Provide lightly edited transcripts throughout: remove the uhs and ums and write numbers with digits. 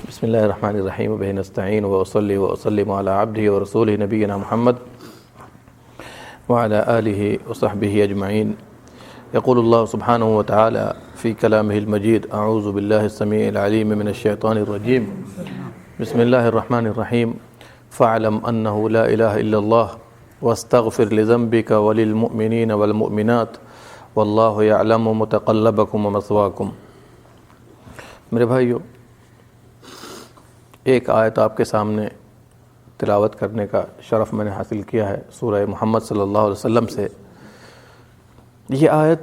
بسم اللہ الرحمن الرحیم وبہ نستعین وأصلی وأسلم علی عبدہ ورسولہ نبینا محمد وعلی آلہ وصحبہ اجمعین. یقول اللہ سبحانہ وتعالی فی کلامہ المجید اعوذ باللہ السمیع العلیم من الشیطان الرجیم. بسم اللہ الرحمن الرحیم. فاعلم انہ لا الہ الا اللہ واستغفر لذنبک وللمؤمنین والمؤمنات واللہ یعلم متقلبکم ومثواکم. میرے بھائیو، ایک آیت آپ کے سامنے تلاوت کرنے کا شرف میں نے حاصل کیا ہے سورہ محمد صلی اللہ علیہ وسلم سے. یہ آیت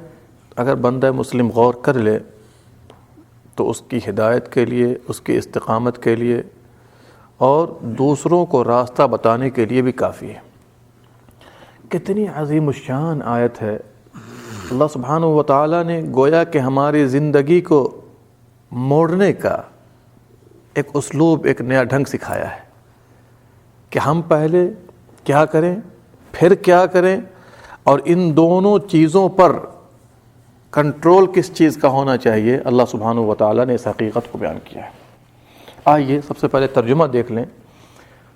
اگر بندہ مسلم غور کر لے تو اس کی ہدایت کے لیے، اس کی استقامت کے لیے اور دوسروں کو راستہ بتانے کے لیے بھی کافی ہے. کتنی عظیم الشان آیت ہے. اللہ سبحانہ و تعالیٰ نے گویا کہ ہماری زندگی کو موڑنے کا ایک اسلوب، ایک نیا ڈھنگ سکھایا ہے کہ ہم پہلے کیا کریں، پھر کیا کریں، اور ان دونوں چیزوں پر کنٹرول کس چیز کا ہونا چاہیے. اللہ سبحانہ و تعالیٰ نے اس حقیقت کو بیان کیا ہے. آئیے سب سے پہلے ترجمہ دیکھ لیں.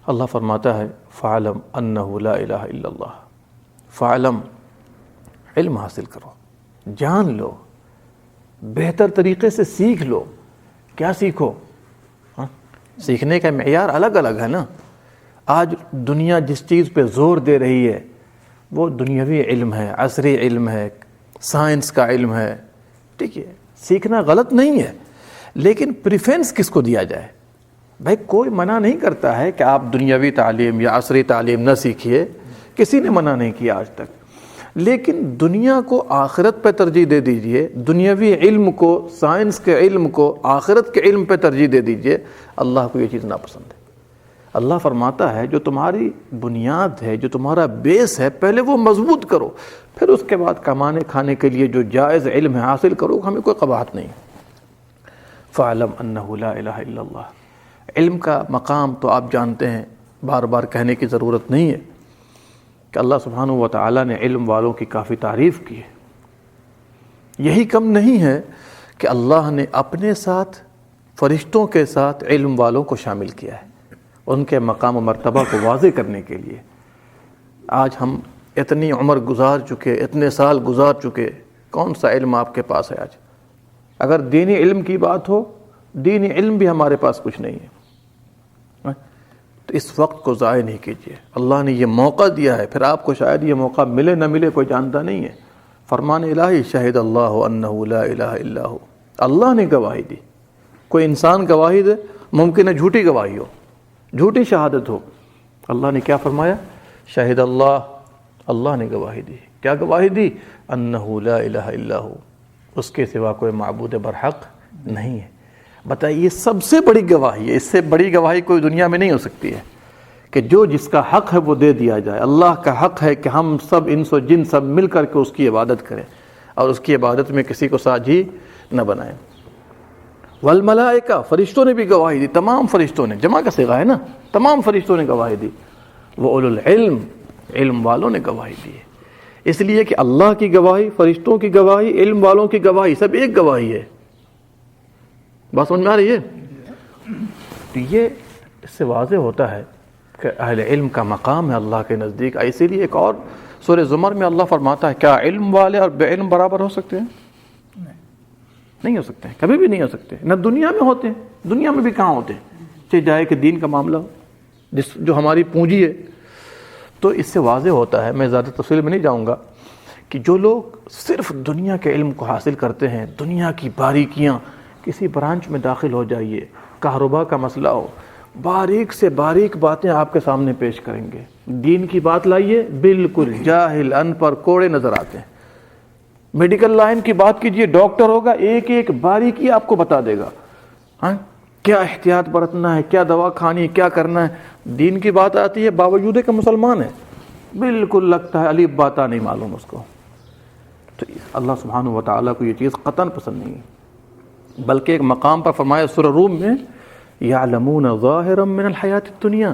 اللہ فرماتا ہے فَاعْلَمْ أَنَّهُ لَا إِلَهَ إِلَّا اللَّهُ. فَاعْلَمْ، علم حاصل کرو، جان لو، بہتر طریقے سے سیکھ لو. کیا سیکھو؟ سیکھنے کا معیار الگ الگ ہے نا. آج دنیا جس چیز پہ زور دے رہی ہے وہ دنیاوی علم ہے، عصری علم ہے، سائنس کا علم ہے. ٹھیک ہے، سیکھنا غلط نہیں ہے، لیکن پریفرنس کس کو دیا جائے؟ بھائی کوئی منع نہیں کرتا ہے کہ آپ دنیاوی تعلیم یا عصری تعلیم نہ سیکھیے، کسی نے منع نہیں کیا آج تک، لیکن دنیا کو آخرت پہ ترجیح دے دیجئے. دنیاوی علم کو، سائنس کے علم کو آخرت کے علم پہ ترجیح دے دیجئے. اللہ کو یہ چیز ناپسند ہے. اللہ فرماتا ہے جو تمہاری بنیاد ہے، جو تمہارا بیس ہے، پہلے وہ مضبوط کرو، پھر اس کے بعد کمانے کھانے کے لیے جو جائز علم ہے حاصل کرو. ہمیں کوئی قباحت نہیں. فَاعْلَمْ أَنَّهُ لَا إِلَهَ إِلَّا اللَّهُ. علم کا مقام تو آپ جانتے ہیں، بار بار کہنے کی ضرورت نہیں ہے کہ اللہ سبحانہ و تعالیٰ نے علم والوں کی کافی تعریف کی ہے. یہی کم نہیں ہے کہ اللہ نے اپنے ساتھ، فرشتوں کے ساتھ علم والوں کو شامل کیا ہے ان کے مقام و مرتبہ کو واضح کرنے کے لیے. آج ہم اتنی عمر گزار چکے، اتنے سال گزار چکے، کون سا علم آپ کے پاس ہے آج؟ اگر دینی علم کی بات ہو، دینی علم بھی ہمارے پاس کچھ نہیں ہے. تو اس وقت کو ضائع نہیں کیجیے. اللہ نے یہ موقع دیا ہے، پھر آپ کو شاید یہ موقع ملے نہ ملے کوئی جانتا نہیں ہے. فرمان الہی شہد اللہ انہ لا الہ الا ہو. اللہ نے گواہی دی. کوئی انسان گواہی دے، ممکن ہے جھوٹی گواہی ہو، جھوٹی شہادت ہو. اللہ نے کیا فرمایا؟ شہد اللہ، اللہ نے گواہی دی. کیا گواہی دی؟ انہ لا الہ الا ہو، اس کے سوا کوئی معبود برحق نہیں ہے. بتائیے، یہ سب سے بڑی گواہی ہے. اس سے بڑی گواہی کوئی دنیا میں نہیں ہو سکتی ہے کہ جو جس کا حق ہے وہ دے دیا جائے. اللہ کا حق ہے کہ ہم سب انس و جن سب مل کر کے اس کی عبادت کریں اور اس کی عبادت میں کسی کو ساجی نہ بنائیں. والملائکہ، فرشتوں نے بھی گواہی دی. تمام فرشتوں نے، جمع کا صیغہ ہے نا، تمام فرشتوں نے گواہی دی. وَأُولُو الْعِلْمِ، علم والوں نے گواہی دی. اس لیے کہ اللہ کی گواہی، فرشتوں کی گواہی، علم والوں کی گواہی، سب ایک گواہی ہے. بات سمجھ میں آ رہی ہے؟ تو یہ اس سے واضح ہوتا ہے کہ اہل علم کا مقام ہے اللہ کے نزدیک. اسی لیے ایک اور سورہ زمر میں اللہ فرماتا ہے کیا علم والے اور بے علم برابر ہو سکتے ہیں؟ نہیں ہو سکتے ہیں، کبھی بھی نہیں ہو سکتے. نہ دنیا میں ہوتے ہیں، دنیا میں بھی کہاں ہوتے ہیں، چاہے جائے کہ دین کا معاملہ ہو جو ہماری پونجی ہے. تو اس سے واضح ہوتا ہے، میں زیادہ تفصیل میں نہیں جاؤں گا، کہ جو لوگ صرف دنیا کے علم کو حاصل کرتے ہیں، دنیا کی باریکیاں، کسی برانچ میں داخل ہو جائیے، کاروبار کا مسئلہ ہو، باریک سے باریک باتیں آپ کے سامنے پیش کریں گے. دین کی بات لائیے، بالکل جاہل، ان پر کوڑے نظر آتے ہیں. میڈیکل لائن کی بات کیجئے، ڈاکٹر ہوگا، ایک ایک باریکی آپ کو بتا دے گا. ہاں، کیا احتیاط برتنا ہے، کیا دوا کھانی ہے، کیا کرنا ہے. دین کی بات آتی ہے، باوجود کہ مسلمان ہے، بالکل لگتا ہے الف باتا نہیں معلوم اس کو. تو اللہ سبحانہ و تعالیٰ کو یہ چیز قطعاً پسند نہیں ہے. بلکہ ایک مقام پر فرمایا سورہ روم میں، یعلمون ظاہرا من الحیات الدنیا،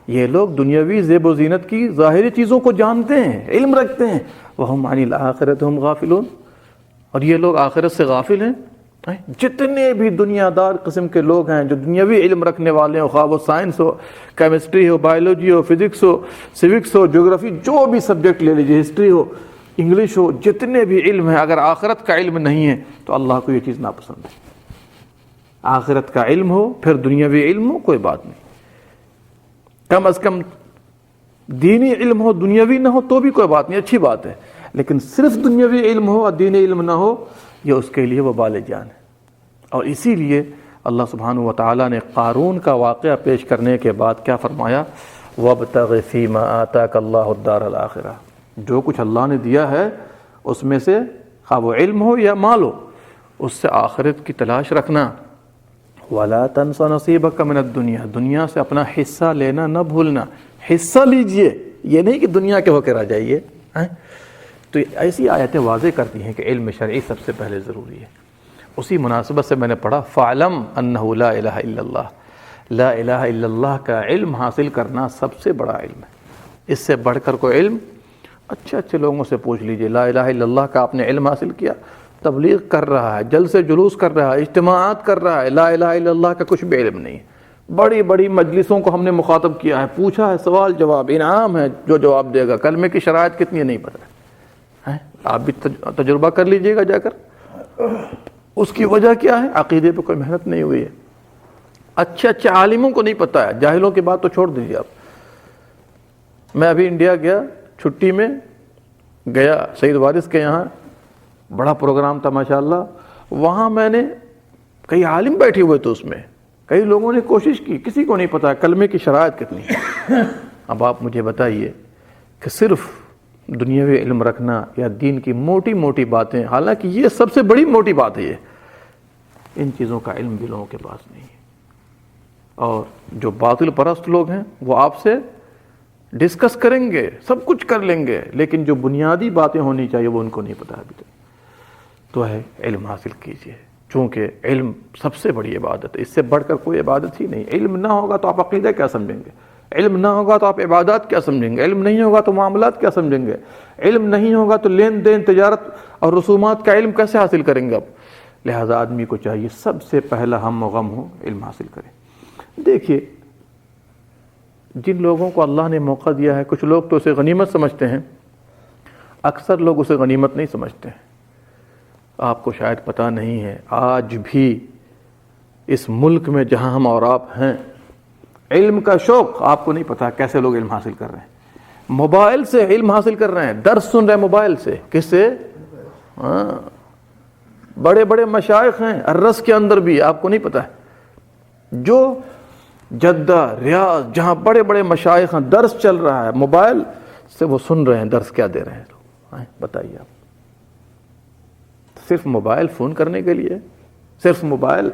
یہ لوگ دنیاوی زیب و زینت کی ظاہری چیزوں کو جانتے ہیں، علم رکھتے ہیں. وہم عن الآخرۃ ہم غافلون، اور یہ لوگ آخرت سے غافل ہیں. جتنے بھی دنیا دار قسم کے لوگ ہیں جو دنیاوی علم رکھنے والے ہوں، خواہ وہ سائنس ہو، کیمسٹری ہو، بایولوجی ہو، فزکس ہو، سیوکس ہو، جغرافی، جو بھی سبجیکٹ لے لیجیے، ہسٹری ہو، انگلش ہو، جتنے بھی علم ہیں، اگر آخرت کا علم نہیں ہے تو اللہ کو یہ چیز ناپسند ہے۔ آخرت کا علم ہو پھر دنیاوی علم ہو، کوئی بات نہیں، کم از کم دینی علم ہو، دنیاوی نہ ہو تو بھی کوئی بات نہیں، اچھی بات ہے، لیکن صرف دنیاوی علم ہو اور دینی علم نہ ہو، یہ اس کے لیے وبال جان ہے۔ اور اسی لیے اللہ سبحانہ و تعالیٰ نے قارون کا واقعہ پیش کرنے کے بعد کیا فرمایا؟ وَابْتَغِ فِي مَا آتَاكَ اللَّهُ الدَّارَ الْآخِرَةَ، جو کچھ اللہ نے دیا ہے اس میں سے خواہ وہ علم ہو یا مال ہو، اس سے آخرت کی تلاش رکھنا۔ وَلَا تَنْسَ نَصِيبَكَ مِنَ الدُّنْيَا، دنیا سے اپنا حصہ لینا نہ بھولنا، حصہ لیجئے، یہ نہیں کہ دنیا کے ہو کے رہ جائیے۔ تو ایسی آیتیں واضح کرتی ہیں کہ علم شرعی سب سے پہلے ضروری ہے۔ اسی مناسبت سے میں نے پڑھا فَعْلَمْ أَنَّهُ لَا إِلَهَ إِلَّا اللَّهُ، لا الہ الا اللہ کا علم حاصل کرنا سب سے بڑا علم ہے۔ اس سے بڑھ کر کوئی علم، اچھے لوگوں سے پوچھ لیجئے، لا الہ الا اللہ کا آپ نے علم حاصل کیا، تبلیغ کر رہا ہے، جلسے جلوس کر رہا ہے، اجتماعات کر رہا ہے، لا الہ الا اللہ کا کچھ بھی علم نہیں ہے۔ بڑی بڑی مجلسوں کو ہم نے مخاطب کیا ہے، پوچھا ہے، سوال جواب، انعام ہے جو جواب دے گا، کلمے کی شرائط کتنی ہے نہیں پتہ ہے۔ آپ بھی تجربہ کر لیجئے گا جا کر۔ اس کی وجہ کیا ہے؟ عقیدے پہ کوئی محنت نہیں ہوئی ہے۔ اچھے عالموں کو نہیں پتہ ہے، جاہلوں کی بات تو چھوڑ دیجیے آپ۔ میں ابھی انڈیا گیا، چھٹی میں گیا سید وارث کے یہاں، بڑا پروگرام تھا ماشاءاللہ، وہاں میں نے کئی عالم بیٹھے ہوئے تھے، اس میں کئی لوگوں نے کوشش کی، کسی کو نہیں پتا کلمے کی شرائط کتنی ہے۔ اب آپ مجھے بتائیے کہ صرف دنیاوی علم رکھنا یا دین کی موٹی موٹی باتیں، حالانکہ یہ سب سے بڑی موٹی بات ہے، ان چیزوں کا علم بھی لوگوں کے پاس نہیں ہے۔ اور جو باطل پرست لوگ ہیں وہ آپ سے ڈسکس کریں گے، سب کچھ کر لیں گے، لیکن جو بنیادی باتیں ہونی چاہیے وہ ان کو نہیں پتہ ابھی تک۔ تو ہے علم حاصل کیجئے، چونکہ علم سب سے بڑی عبادت ہے، اس سے بڑھ کر کوئی عبادت ہی نہیں۔ علم نہ ہوگا تو آپ عقیدہ کیا سمجھیں گے؟ علم نہ ہوگا تو آپ عبادات کیا سمجھیں گے؟ علم نہیں ہوگا تو معاملات کیا سمجھیں گے؟ علم نہیں ہوگا تو لین دین، تجارت اور رسومات کا علم کیسے حاصل کریں گے آپ؟ لہذا آدمی کو چاہیے سب سے پہلا ہم و غم ہو، علم حاصل کرے۔ دیکھیے جن لوگوں کو اللہ نے موقع دیا ہے، کچھ لوگ تو اسے غنیمت سمجھتے ہیں، اکثر لوگ اسے غنیمت نہیں سمجھتے ہیں۔ آپ کو شاید پتہ نہیں ہے، آج بھی اس ملک میں جہاں ہم اور آپ ہیں، علم کا شوق آپ کو نہیں پتا کیسے لوگ علم حاصل کر رہے ہیں۔ موبائل سے علم حاصل کر رہے ہیں، درس سن رہے ہیں موبائل سے، کس سے؟ بڑے بڑے مشائخ ہیں الرس کے اندر بھی، آپ کو نہیں پتا ہے، جو جدہ، ریاض، جہاں بڑے بڑے مشائخ ہیں، درس چل رہا ہے، موبائل سے وہ سن رہے ہیں درس کیا دے رہے ہیں لوگ۔ بتائیے آپ، صرف موبائل فون کرنے کے لیے، صرف موبائل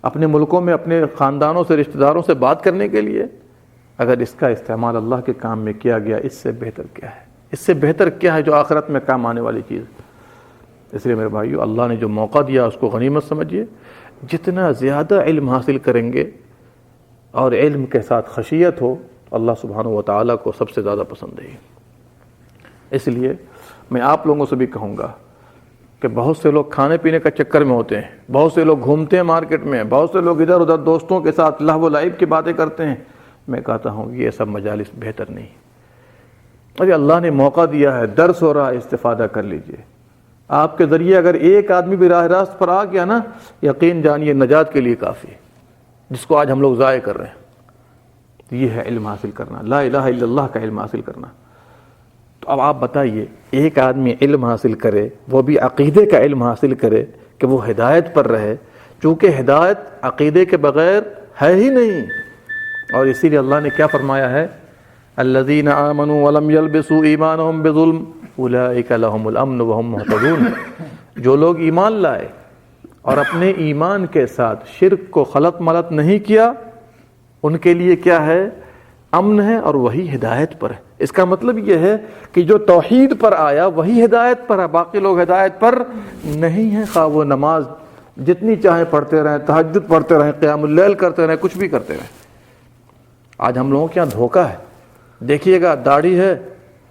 اپنے ملکوں میں اپنے خاندانوں سے، رشتہ داروں سے بات کرنے کے لیے، اگر اس کا استعمال اللہ کے کام میں کیا گیا، اس سے بہتر کیا ہے؟ اس سے بہتر کیا ہے جو آخرت میں کام آنے والی چیز؟ اس لیے میرے بھائیو، اللہ نے جو موقع دیا اس کو غنیمت سمجھیے۔ جتنا زیادہ علم حاصل کریں گے اور علم کے ساتھ خشیت ہو، اللہ سبحانہ و تعالیٰ کو سب سے زیادہ پسند ہے۔ اس لیے میں آپ لوگوں سے بھی کہوں گا کہ بہت سے لوگ کھانے پینے کا چکر میں ہوتے ہیں، بہت سے لوگ گھومتے ہیں مارکیٹ میں، بہت سے لوگ ادھر ادھر دوستوں کے ساتھ لہو و لعب کی باتیں کرتے ہیں۔ میں کہتا ہوں یہ سب مجالس بہتر نہیں۔ ارے اللہ نے موقع دیا ہے، درس ہو رہا ہے، استفادہ کر لیجئے۔ آپ کے ذریعے اگر ایک آدمی بھی راہ راست پر آ گیا نا، یقین جانیے نجات کے لیے کافی ہے، جس کو آج ہم لوگ ضائع کر رہے ہیں۔ یہ ہے علم حاصل کرنا، لا الہ الا اللہ کا علم حاصل کرنا۔ تو اب آپ بتائیے، ایک آدمی علم حاصل کرے، وہ بھی عقیدے کا علم حاصل کرے کہ وہ ہدایت پر رہے، چونکہ ہدایت عقیدے کے بغیر ہے ہی نہیں۔ اور اسی لیے اللہ نے کیا فرمایا ہے؟ الذین آمنوا ولم یلبسوا ایمانہم بظلم اولئک لہم الامن وہم مہتدون۔ جو لوگ ایمان لائے اور اپنے ایمان کے ساتھ شرک کو خلط ملط نہیں کیا، ان کے لیے کیا ہے؟ امن ہے، اور وہی ہدایت پر ہے۔ اس کا مطلب یہ ہے کہ جو توحید پر آیا وہی ہدایت پر ہے، باقی لوگ ہدایت پر نہیں ہیں، خواہ وہ نماز جتنی چاہیں پڑھتے رہیں، تہجد پڑھتے رہیں، قیام اللیل کرتے رہیں، کچھ بھی کرتے رہیں۔ آج ہم لوگوں کے یہاں دھوکہ ہے، دیکھیے گا داڑھی ہے،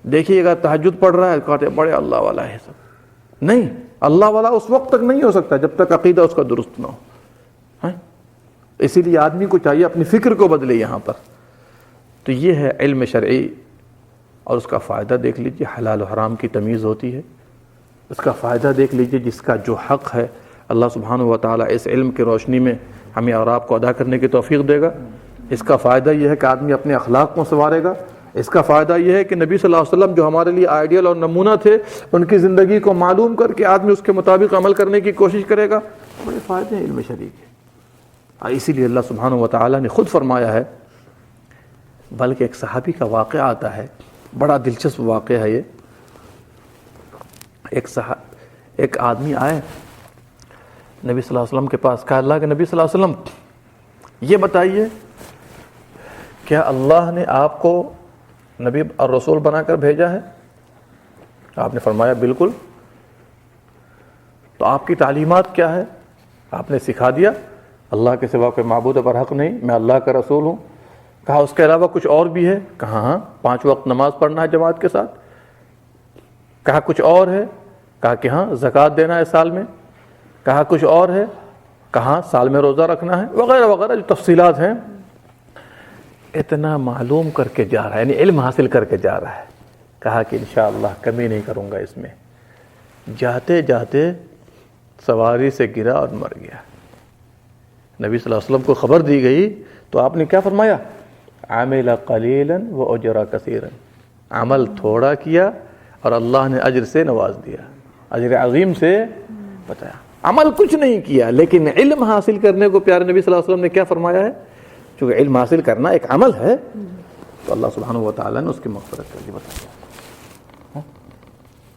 دیکھیے گا تہجد پڑھ رہا ہے، کہتے ہیں بڑے اللہ والا ہے سب۔ نہیں، اللہ والا اس وقت تک نہیں ہو سکتا جب تک عقیدہ اس کا درست نہ ہو. اسی لیے آدمی کو چاہیے اپنی فکر کو بدلے یہاں پر. تو یہ ہے علم شرعی، اور اس کا فائدہ دیکھ لیجئے. حلال و حرام کی تمیز ہوتی ہے، اس کا فائدہ دیکھ لیجئے. جس کا جو حق ہے اللہ سبحانہ و تعالیٰ اس علم کی روشنی میں ہمیں اور آپ کو ادا کرنے کی توفیق دے گا. اس کا فائدہ یہ ہے کہ آدمی اپنے اخلاق کو سنوارے گا. اس کا فائدہ یہ ہے کہ نبی صلی اللہ علیہ وسلم جو ہمارے لیے آئیڈیل اور نمونہ تھے، ان کی زندگی کو معلوم کر کے آدمی اس کے مطابق عمل کرنے کی کوشش کرے گا. بڑے فائدے ہیں علم شرعی کے. اسی لیے اللہ سبحانہ و تعالیٰ نے خود فرمایا ہے، بلکہ ایک صحابی کا واقعہ آتا ہے، بڑا دلچسپ واقعہ ہے یہ. ایک آدمی آئے نبی صلی اللہ علیہ وسلم کے پاس، کہا اللہ کے نبی صلی اللہ علیہ وسلم یہ بتائیے کیا اللہ نے آپ کو نبی اور رسول بنا کر بھیجا ہے؟ آپ نے فرمایا بالکل. تو آپ کی تعلیمات کیا ہے؟ آپ نے سکھا دیا اللہ کے سوا کوئی معبود برحق نہیں، میں اللہ کا رسول ہوں. کہا اس کے علاوہ کچھ اور بھی ہے؟ کہا ہاں 5 وقت نماز پڑھنا ہے جماعت کے ساتھ. کہا کچھ اور ہے؟ کہا کہ ہاں زکوٰۃ دینا ہے سال میں. کہا کچھ اور ہے؟ کہا سال میں روزہ رکھنا ہے، وغیرہ وغیرہ جو تفصیلات ہیں. اتنا معلوم کر کے جا رہا ہے، یعنی علم حاصل کر کے جا رہا ہے. کہا کہ انشاءاللہ کمی نہیں کروں گا اس میں. جاتے جاتے سواری سے گرا اور مر گیا. نبی صلی اللہ علیہ وسلم کو خبر دی گئی تو آپ نے کیا فرمایا؟ عمل قلیلا واجر کثیرا. عمل تھوڑا کیا اور اللہ نے اجر سے نواز دیا، اجر عظیم سے بتایا. عمل کچھ نہیں کیا لیکن علم حاصل کرنے کو پیارے نبی صلی اللہ علیہ وسلم نے کیا فرمایا ہے؟ چونکہ علم حاصل کرنا ایک عمل ہے تو اللہ سبحانہ و تعالیٰ نے اس کی مغفرت کر دی. بتایا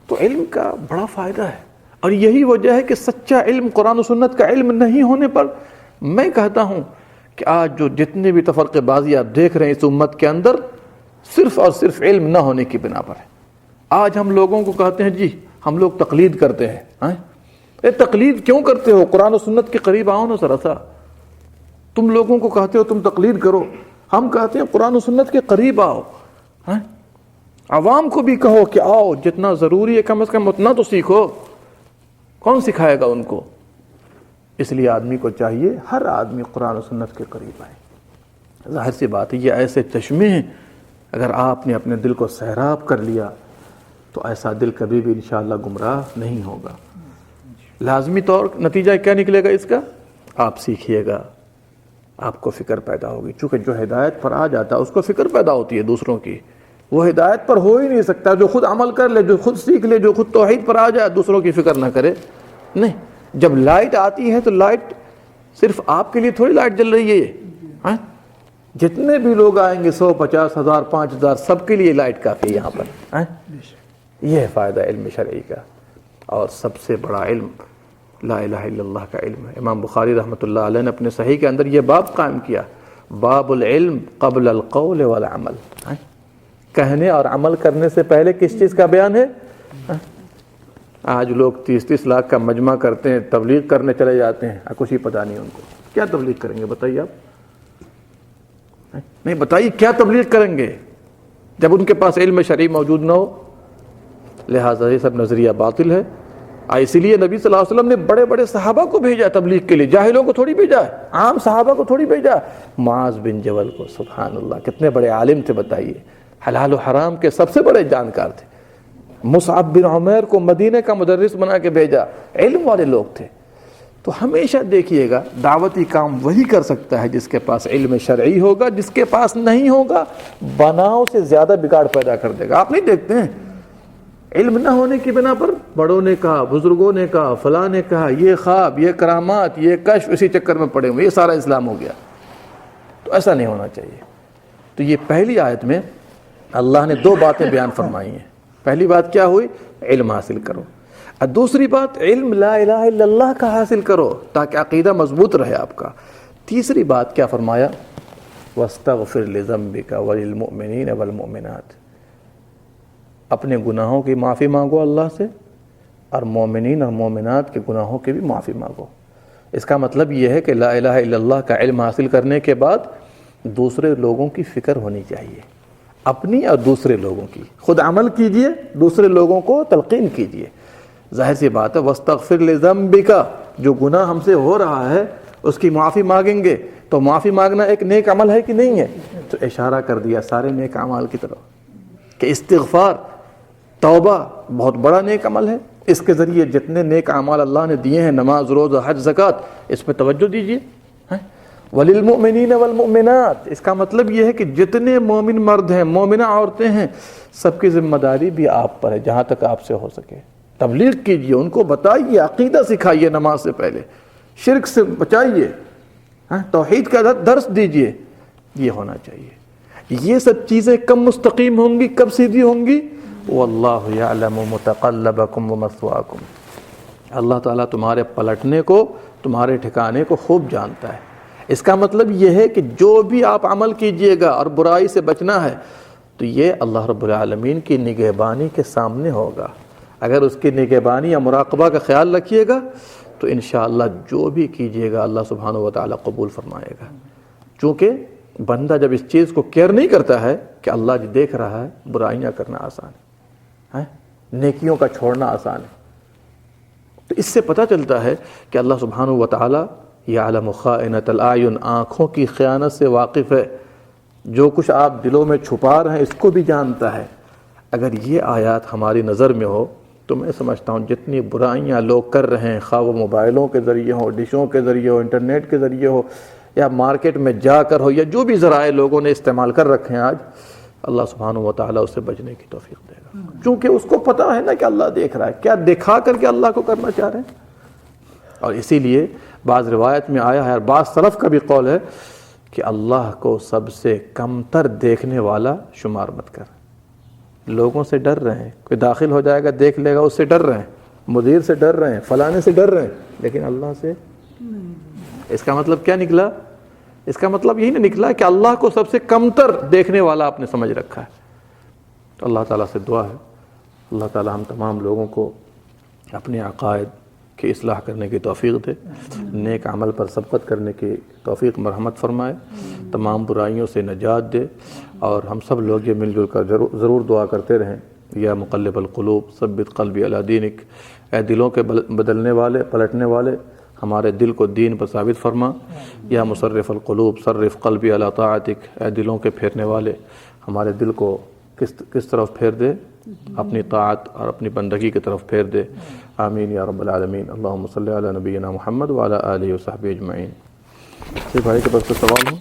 تو علم کا بڑا فائدہ ہے. اور یہی وجہ ہے کہ سچا علم قرآن و سنت کا علم نہیں ہونے پر میں کہتا ہوں کہ آج جو جتنے بھی تفرقے بازی آپ دیکھ رہے ہیں اس امت کے اندر، صرف اور صرف علم نہ ہونے کی بنا پر ہے. آج ہم لوگوں کو کہتے ہیں جی ہم لوگ تقلید کرتے ہیں. تقلید کیوں کرتے ہو؟ قرآن و سنت کے قریب آؤ نا ذرا سا. تم لوگوں کو کہتے ہو تم تقلید کرو، ہم کہتے ہیں قرآن و سنت کے قریب آؤ. عوام کو بھی کہو کہ آؤ، جتنا ضروری ہے کم از کم اتنا تو سیکھو. کون سکھائے گا ان کو؟ اس لیے آدمی کو چاہیے ہر آدمی قرآن و سنت کے قریب آئے. ظاہر سی بات ہے یہ ایسے چشمے ہیں، اگر آپ نے اپنے دل کو سیراب کر لیا تو ایسا دل کبھی بھی انشاءاللہ گمراہ نہیں ہوگا. لازمی طور نتیجہ کیا نکلے گا اس کا؟ آپ سیکھیے گا، آپ کو فکر پیدا ہوگی. چونکہ جو ہدایت پر آ جاتا ہے اس کو فکر پیدا ہوتی ہے دوسروں کی. وہ ہدایت پر ہو ہی نہیں سکتا جو خود عمل کر لے، جو خود سیکھ لے، جو خود توحید پر آ جائے، دوسروں کی فکر نہ کرے. نہیں، جب لائٹ آتی ہے تو لائٹ صرف آپ کے لیے تھوڑی لائٹ جل رہی ہے. جتنے بھی لوگ آئیں گے 100 50 1000 5000 سب کے لیے لائٹ کافی ہے یہاں پر. یہ ہے فائدہ علم شرعی کا. اور سب سے بڑا علم لا الہ الا اللہ کا علم ہے. امام بخاری رحمۃ اللہ علیہ نے اپنے صحیح کے اندر یہ باب قائم کیا، باب العلم قبل القول والعمل. کہنے اور عمل کرنے سے پہلے کس چیز کا بیان ہے؟ آج لوگ 30 لاکھ کا مجمع کرتے ہیں، تبلیغ کرنے چلے جاتے ہیں، کچھ ہی پتہ نہیں ان کو. کیا تبلیغ کریں گے بتائیے آپ؟ نہیں بتائیے کیا تبلیغ کریں گے جب ان کے پاس علم شرعی موجود نہ ہو؟ لہٰذا یہ سب نظریہ باطل ہے. اسی لیے نبی صلی اللہ علیہ وسلم نے بڑے بڑے صحابہ کو بھیجا تبلیغ کے لیے، جاہلوں کو تھوڑی بھیجا، عام صحابہ کو تھوڑی بھیجا. معاذ بن جبل کو، سبحان اللہ، کتنے بڑے عالم تھے بتائیے، حلال و حرام کے سب سے بڑے جانکار تھے. مصعب بن عمیر کو مدینے کا مدرس بنا کے بھیجا، علم والے لوگ تھے. تو ہمیشہ دیکھیے گا دعوتی کام وہی کر سکتا ہے جس کے پاس علم شرعی ہوگا. جس کے پاس نہیں ہوگا بناؤ سے زیادہ بگاڑ پیدا کر دے گا. آپ نہیں دیکھتے ہیں علم نہ ہونے کی بنا پر بڑوں نے کہا، بزرگوں نے کہا، فلاں نے کہا، یہ خواب، یہ کرامات، یہ کشف، اسی چکر میں پڑے ہوئے، یہ سارا اسلام ہو گیا. تو ایسا نہیں ہونا چاہیے. تو یہ پہلی آیت میں اللہ نے 2 باتیں بیان فرمائی ہیں. پہلی بات کیا ہوئی؟ علم حاصل کرو. اور دوسری بات علم لا الہ الا اللہ کا حاصل کرو تاکہ عقیدہ مضبوط رہے آپ کا. تیسری بات کیا فرمایا؟ واستغفر لذنبک وللمؤمنین والمؤمنات. اپنے گناہوں کی معافی مانگو اللہ سے، اور مومنین اور مومنات کے گناہوں کی بھی معافی مانگو. اس کا مطلب یہ ہے کہ لا الہ الا اللہ کا علم حاصل کرنے کے بعد دوسرے لوگوں کی فکر ہونی چاہیے، اپنی اور دوسرے لوگوں کی. خود عمل کیجئے، دوسرے لوگوں کو تلقین کیجئے. ظاہر سی بات ہے وَاسْتَغْفِرْ لِذَنبِكَ، جو گناہ ہم سے ہو رہا ہے اس کی معافی مانگیں گے، تو معافی مانگنا ایک نیک عمل ہے کہ نہیں ہے؟ تو اشارہ کر دیا سارے نیک اعمال کی طرف کہ استغفار، توبہ بہت بڑا نیک عمل ہے۔ اس کے ذریعے جتنے نیک اعمال اللہ نے دیے ہیں، نماز، روزہ، حج، زکوٰۃ، اس پہ توجہ دیجیے۔ وَلِلْمُؤْمِنِينَ وَالْمُؤْمِنَاتِ، اس کا مطلب یہ ہے کہ جتنے مومن مرد ہیں، مومنہ عورتیں ہیں، سب کی ذمہ داری بھی آپ پر ہے، جہاں تک آپ سے ہو سکے تبلیغ کیجیے، ان کو بتائیے، عقیدہ سکھائیے، نماز سے پہلے شرک سے بچائیے، توحید کا درس دیجیے۔ یہ ہونا چاہیے۔ یہ سب چیزیں کب مستقیم ہوں گی، کب سیدھی ہوں گی؟ واللہ یعلم متقلبکم ومثواکم، اللہ تعالیٰ تمہارے پلٹنے کو، تمہارے ٹھکانے کو خوب جانتا ہے۔ اس کا مطلب یہ ہے کہ جو بھی آپ عمل کیجئے گا اور برائی سے بچنا ہے تو یہ اللہ رب العالمین کی نگہبانی کے سامنے ہوگا۔ اگر اس کی نگہبانی یا مراقبہ کا خیال رکھیے گا تو انشاءاللہ جو بھی کیجئے گا اللہ سبحانہ و تعالیٰ قبول فرمائے گا۔ چونکہ بندہ جب اس چیز کو کیئر نہیں کرتا ہے کہ اللہ جی دیکھ رہا ہے، برائیاں کرنا آسان ہے، نیکیوں کا چھوڑنا آسان ہے، تو اس سے پتہ چلتا ہے کہ اللہ سبحانہ و تعالیٰ یعلم خائنۃ الاعین، آنکھوں کی خیانت سے واقف ہے، جو کچھ آپ دلوں میں چھپا رہے ہیں اس کو بھی جانتا ہے۔ اگر یہ آیات ہماری نظر میں ہو تو میں سمجھتا ہوں جتنی برائیاں لوگ کر رہے ہیں، خواہ وہ موبائلوں کے ذریعے ہو، ڈشوں کے ذریعے ہو، انٹرنیٹ کے ذریعے ہو، یا مارکیٹ میں جا کر ہو، یا جو بھی ذرائع لوگوں نے استعمال کر رکھے ہیں، آج اللہ سبحانہ و تعالیٰ اس سے بچنے کی توفیق دے گا، چونکہ اس کو پتہ ہے نا کہ اللہ دیکھ رہا ہے، کیا دکھا کر کے اللہ کو کرنا چاہ رہے ہیں۔ اور اسی لیے بعض روایت میں آیا ہے اور بعض سلف کا بھی قول ہے کہ اللہ کو سب سے کم تر دیکھنے والا شمار مت کر۔ لوگوں سے ڈر رہے ہیں، کوئی داخل ہو جائے گا دیکھ لے گا، اس سے ڈر رہے ہیں، مدیر سے ڈر رہے ہیں، فلانے سے ڈر رہے ہیں، لیکن اللہ سے۔ اس کا مطلب کیا نکلا؟ اس کا مطلب یہی نہیں نکلا کہ اللہ کو سب سے کم تر دیکھنے والا آپ نے سمجھ رکھا ہے۔ تو اللہ تعالیٰ سے دعا ہے اللہ تعالیٰ ہم تمام لوگوں کو اپنے عقائد کی اصلاح کرنے کی توفیق دے، نیک عمل پر سبقت کرنے کی توفیق مرحمت فرمائے، تمام برائیوں سے نجات دے، اور ہم سب لوگ یہ مل جل کر ضرور دعا کرتے رہیں، یا مقلب القلوب ثبت قلبی علی دینک، اے دلوں کے بدلنے والے، پلٹنے والے، ہمارے دل کو دین پر ثابت فرما، یا مصرف القلوب صرف قلبی علی طاعتک، اے دلوں کے پھیرنے والے، ہمارے دل کو کس طرف پھیر دے؟ اپنی طاعت اور اپنی بندگی کی طرف پھیر دے۔ آمین یا رب العالمین۔ اللہم صلی علی نبینا محمد وعلی آلہ وصحبہ اجمعین۔ بھائی کے پاس کوئی سوال ہو؟